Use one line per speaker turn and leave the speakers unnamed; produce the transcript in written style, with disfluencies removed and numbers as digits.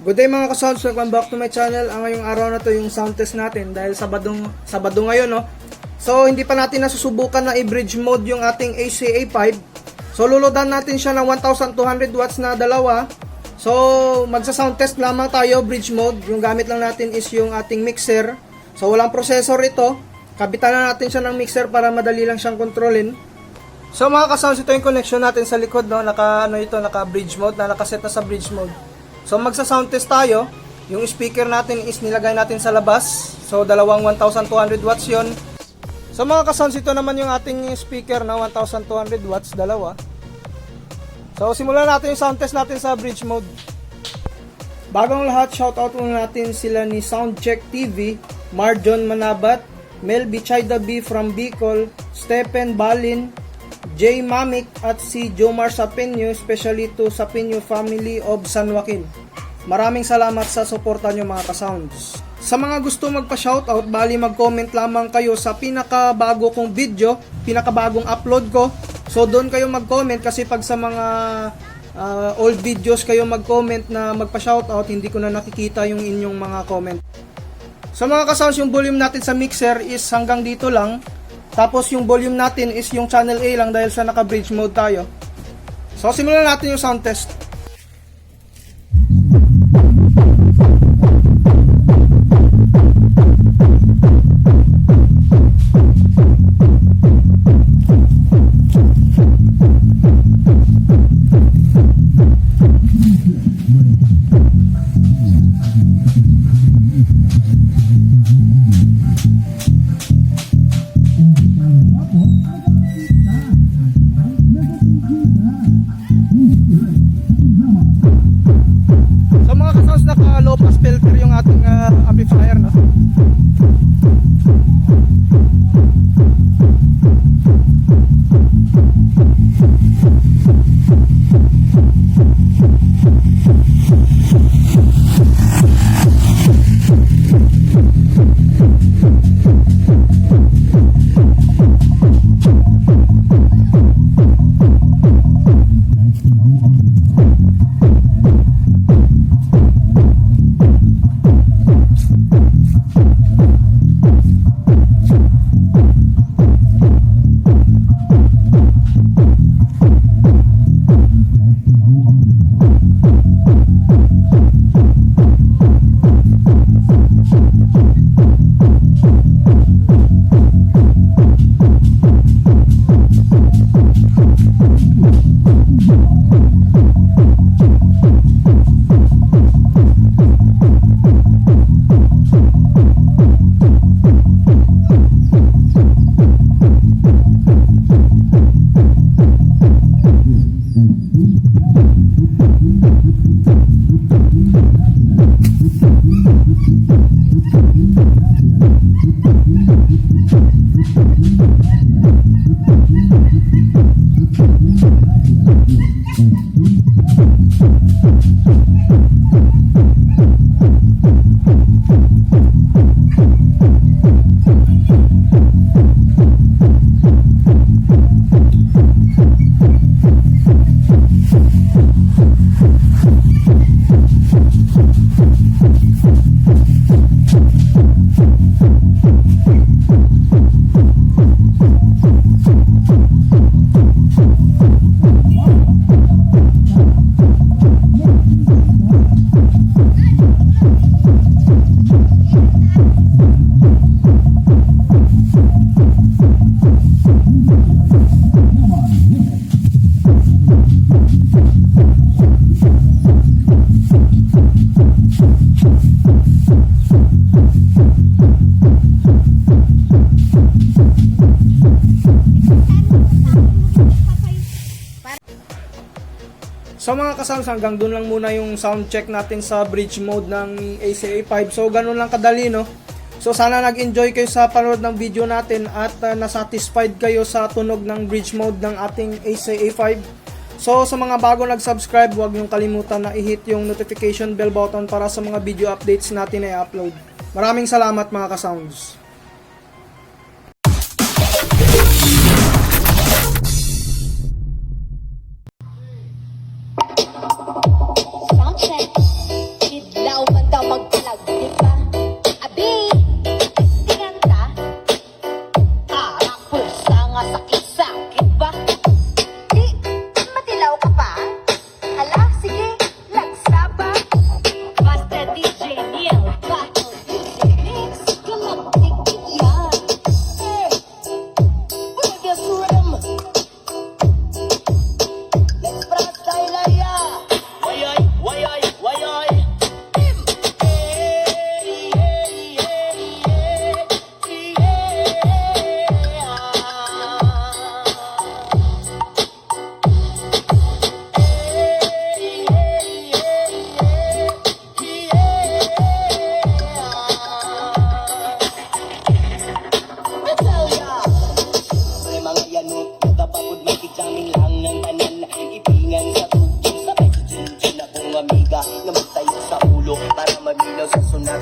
Good day mga ka-sounds, welcome back to my channel. Ang ngayong araw na to yung sound test natin dahil Sabado ngayon, no. So hindi pa natin nasusubukan na i-bridge mode yung ating CA5. So luludan natin siya ng 1200 watts na dalawa. So magsa-sound test lamang tayo, bridge mode. Yung gamit lang natin is yung ating mixer. So walang processor ito. Kabitan na natin siya ng mixer para madali lang siyang kontrolin. So mga ka-sounds, ito yung connection natin sa likod, no. Naka-bridge mode, nakaset na sa bridge mode. So magsa-sound test tayo. Yung speaker natin is nilagay natin sa labas. So dalawang 1200 watts yon. So mga ka-sounds, ito naman yung ating speaker na 1200 watts, dalawa. So simulan natin yung sound test natin sa bridge mode. Bagong lahat, shoutout muna natin sila ni Soundcheck TV, Marjon Manabat, Mel Bichayda B from Bicol, Stephen Balin, J. Mamik at si Jomar Sapinyo, especially to Sapinyo family of San Joaquin. Maraming salamat sa suporta nyo mga ka-sounds. Sa mga gusto magpa-shoutout, bali mag-comment lamang kayo sa pinakabago kong video, pinakabagong upload ko. So doon kayo mag-comment kasi pag sa mga old videos kayo mag-comment na magpa-shoutout, hindi ko na nakikita yung inyong mga comment. Sa mga ka-sounds, yung volume natin sa mixer is hanggang dito lang. Tapos yung volume natin is yung channel A lang dahil sa naka-bridge mode tayo. So simulan natin yung sound test. So mga ka-sounds, naka-low pass filter yung ating amplifier, no? So mga ka-sounds, hanggang doon lang muna yung sound check natin sa bridge mode ng CA5. So ganun lang kadali, no? So sana nag-enjoy kayo sa panood ng video natin at nasatisfied kayo sa tunog ng bridge mode ng ating CA5. So sa mga bago nag-subscribe, huwag niyong kalimutan na i-hit yung notification bell button para sa mga video updates natin na i-upload. Maraming salamat mga ka-sounds.
Soundcheck. Masakit-sakit ba? Di, matilaw ka pa? Hala, sige, lagsaba. Basta DJ Neil, bato DJ Mix, galactic yan. Hey, reggae rhythm. Let's press Kailaya. Wayay, wayay, wayay.
Amiga na magtayo sa ulo para maminaw sa sunat